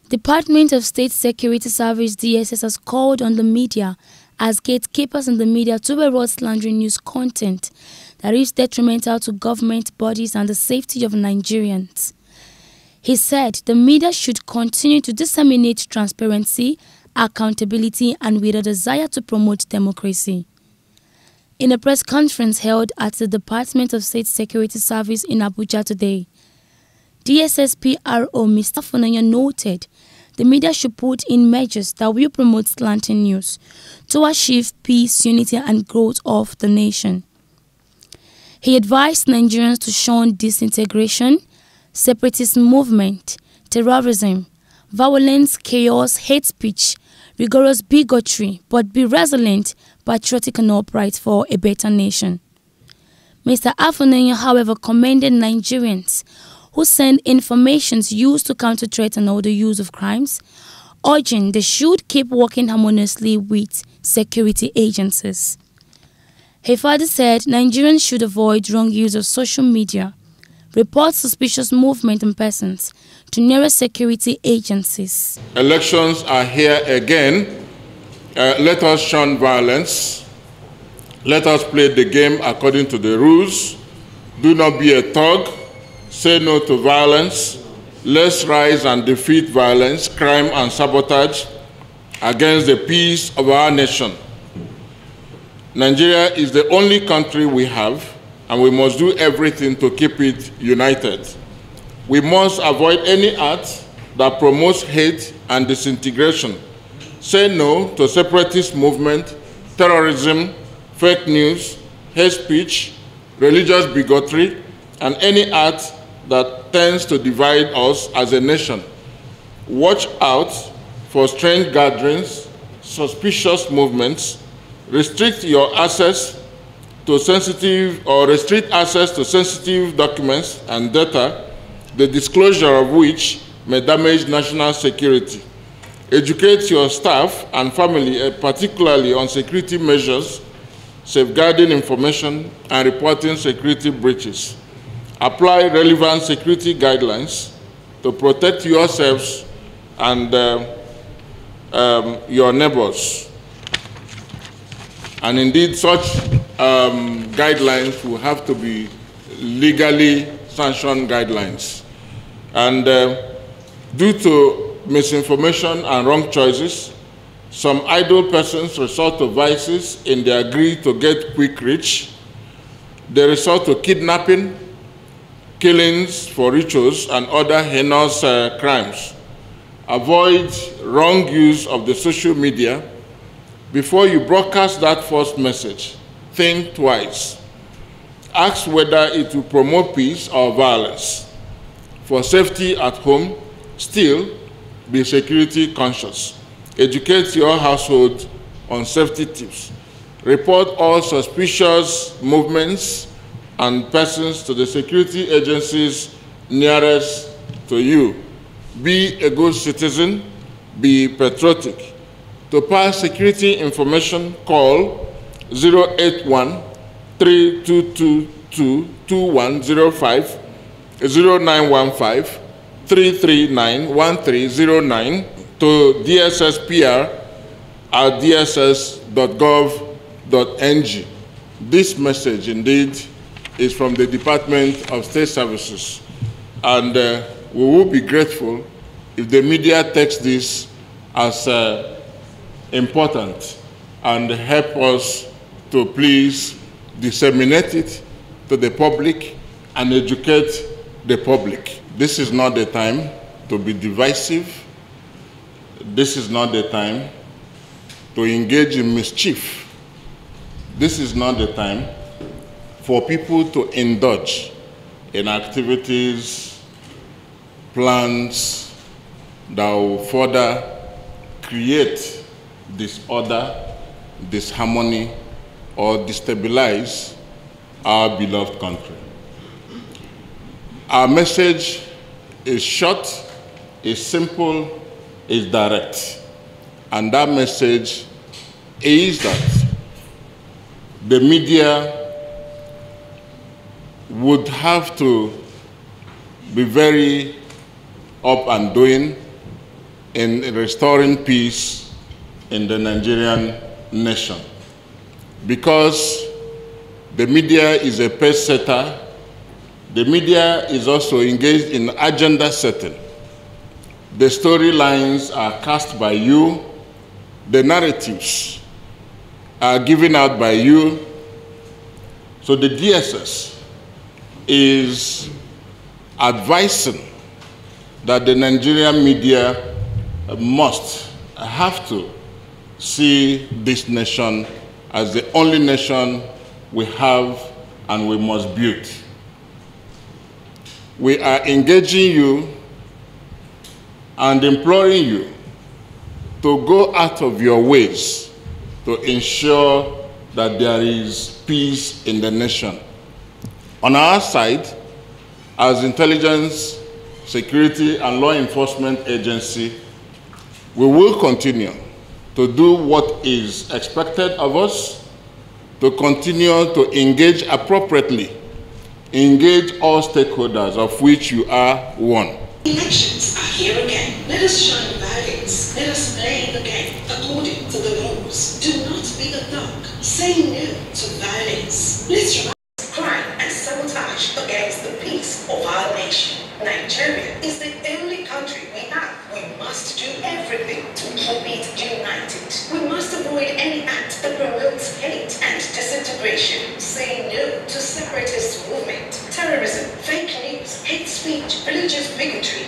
Department of State Security Service DSS has called on the media as gatekeepers in the media to erode slandering news content that is detrimental to government bodies and the safety of Nigerians. He said the media should continue to disseminate transparency, accountability, and with a desire to promote democracy. In a press conference held at the Department of State Security Service in Abuja today, DSS PRO Mr. Afunanya noted the media should put in measures that will promote slanting news to achieve peace, unity, and growth of the nation. He advised Nigerians to shun disintegration, separatist movement, terrorism, violence, chaos, hate speech, rigorous bigotry, but be resilient, patriotic, and upright for a better nation. Mr. Afunanya, however, commended Nigerians who send information used to counter-threaten all the use of crimes, urging they should keep working harmoniously with security agencies. He further said Nigerians should avoid wrong use of social media, report suspicious movement and persons to nearest security agencies. Elections are here again. Let us shun violence. Let us play the game according to the rules. Do not be a thug. Say no to violence. Let's rise and defeat violence, crime, and sabotage against the peace of our nation. Nigeria is the only country we have, and we must do everything to keep it united. We must avoid any act that promotes hate and disintegration. Say no to separatist movement, terrorism, fake news, hate speech, religious bigotry, and any act that tends to divide us as a nation. Watch out for strange gatherings, suspicious movements, restrict access to sensitive documents and data, the disclosure of which may damage national security. Educate your staff and family, particularly on security measures, safeguarding information, and reporting security breaches. Apply relevant security guidelines to protect yourselves and your neighbors. And indeed, such guidelines will have to be legally sanctioned guidelines. And due to misinformation and wrong choices, some idle persons resort to vices in their greed to get quick rich. They resort to kidnapping, killings for rituals, and other heinous crimes. Avoid wrong use of the social media. Before you broadcast that false message, think twice. Ask whether it will promote peace or violence. For safety at home, still be security conscious. Educate your household on safety tips. Report all suspicious movements and persons to the security agencies nearest to you. Be a good citizen, be patriotic. To pass security information, call 081-3222-2105, 0915-339-1309, to dssPR@dss.gov.ng. This message, indeed, is from the Department of State Services, and we will be grateful if the media takes this as important and help us to please disseminate it to the public and educate the public. This is not the time to be divisive. This is not the time to engage in mischief. This is not the time for people to indulge in activities, plans that will further create disorder, disharmony, or destabilize our beloved country. Our message is short, is simple, is direct. And that message is that the media would have to be very up and doing in restoring peace in the Nigerian nation. Because the media is a pace setter, the media is also engaged in agenda setting. The storylines are cast by you, the narratives are given out by you. So the DSS is advising that the Nigerian media must have to see this nation as the only nation we have and we must build. We are engaging you and imploring you to go out of your ways to ensure that there is peace in the nation. On our side, as intelligence, security, and law enforcement agency, we will continue to do what is expected of us, to continue to engage appropriately, engage all stakeholders, of which you are one. Elections are here again. Let us shine values. Let us play the game according to the rules. Do not be a thug. Say no to violence. Let's rise crime and sabotage against the peace of our nation. Nigeria is the only country we have. We must do everything to keep it united. We must avoid any act that promotes hate and disintegration. Say no to separatist movement, terrorism, fake news, hate speech, religious bigotry,